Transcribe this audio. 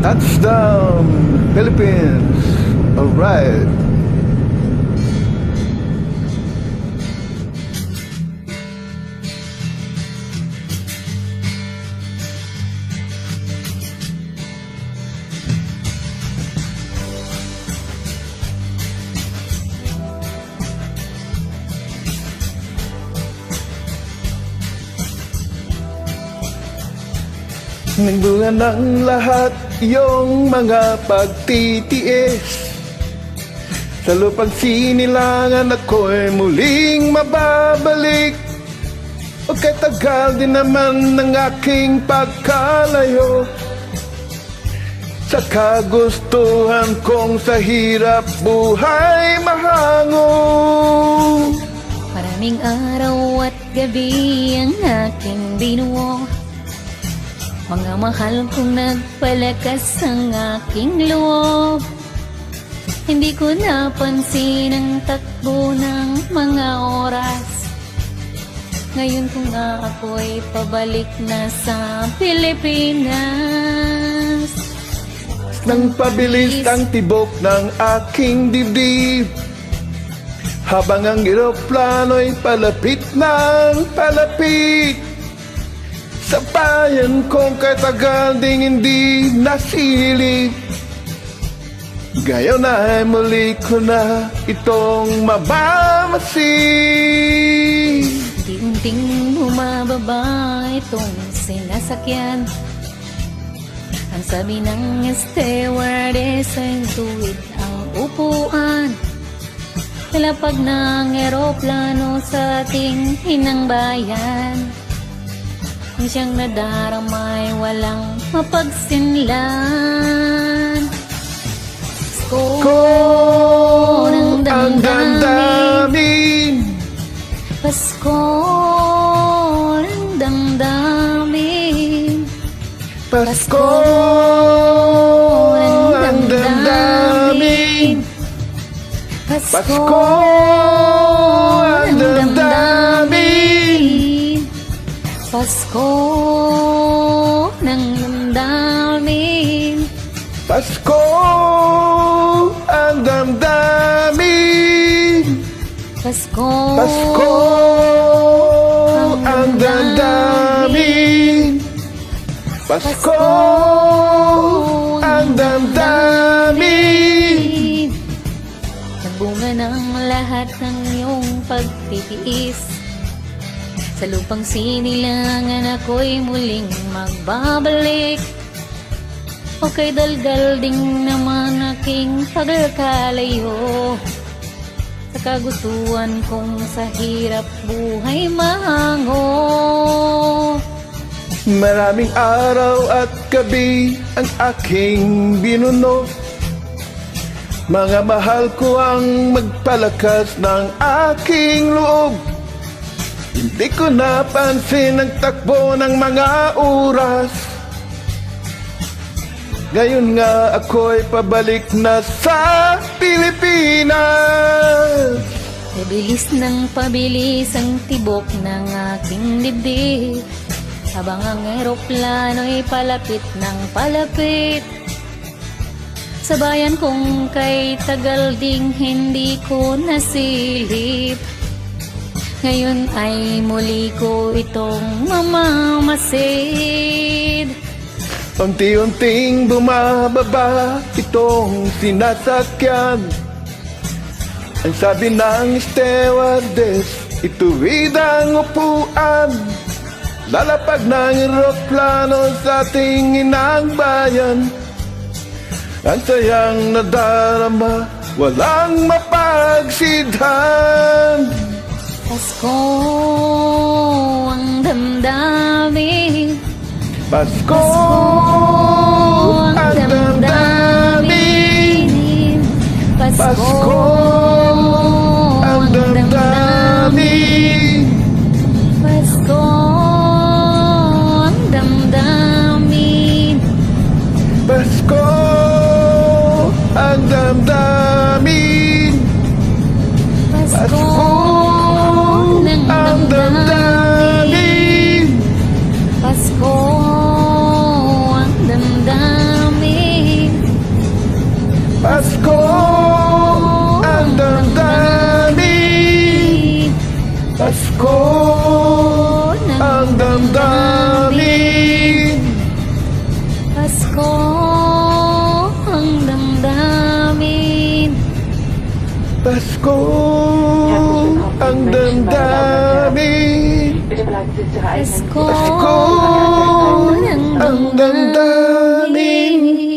Touchdown, Philippines. All right. Nagbunga ng lahat iyong mga pagtitiis. Sa lupang sinilangan ako'y muling mababalik. O katagal din naman ng aking pagkalayo sa kagustuhan kong sa hirap buhay mahango. Maraming araw at gabi ang aking binuo, mga mahal kong nagpalakas ang aking loob. Hindi ko napansin ang takbo ng mga oras. Ngayon ko nga ako'y pabalik na sa Pilipinas. Nang pabilis ang tibok ng aking dibdib, habang ang eroplano'y palapit ng palapit sa bayan kong katagal ding hindi nasilip. Ngayon ay muli ko na itong mabamasin. Unti-unting bumababa itong sinasakyan. Ang sabi ng stewardess ay tuwid ang upuan. Talapag ng eroplano sa ating inang bayan. Kung siyang nadaramay walang mapagsinlan. Pasko ng damdamin, Pasko ng damdamin, Pasko ng damdamin, Pasko ng damdamin, Pasko ng damdamin, Pasko ang damdamin, Pasko, Pasko ang damdamin, Pasko ang damdamin. Nagbunga ng lahat ng iyong pagtitiis. Sa lupang sinilangan ako'y muling magbabalik. Okay, dalgal ding naman aking pagkalayo sa kagustuhan kong sa hirap buhay mahango. Maraming araw at gabi ang aking binuno. Mga mahal ko ang magpalakas ng aking loob. Hindi ko napansin ang takbo ng mga oras. Ngayon nga ako'y pabalik na sa Pilipinas. Pabilis ng pabilis ang tibok ng aking dibdib, habang ang eroplano'y palapit ng palapit sa bayan kong kay tagal ding hindi ko nasilip. Ngayon ay muli ko itong mamamasid. Unti-unting bumababa itong sinasakyan. Ang sabi ng stewardess, ituwid ang upuan. Lalapag ng eroplano sa ating inang bayan. Ang sayang nadarama, walang mapagsidhan. Pasko ang damdamin, Pasko ang damdamin, Pasko ang damdamin, Pasko ang damdamin, Pasko ang damdamin, Pasko ng ang damdamin, damdamin, Pasko ang damdamin, Pasko ang damdamin, Pasko Pasko ng ang damdamin.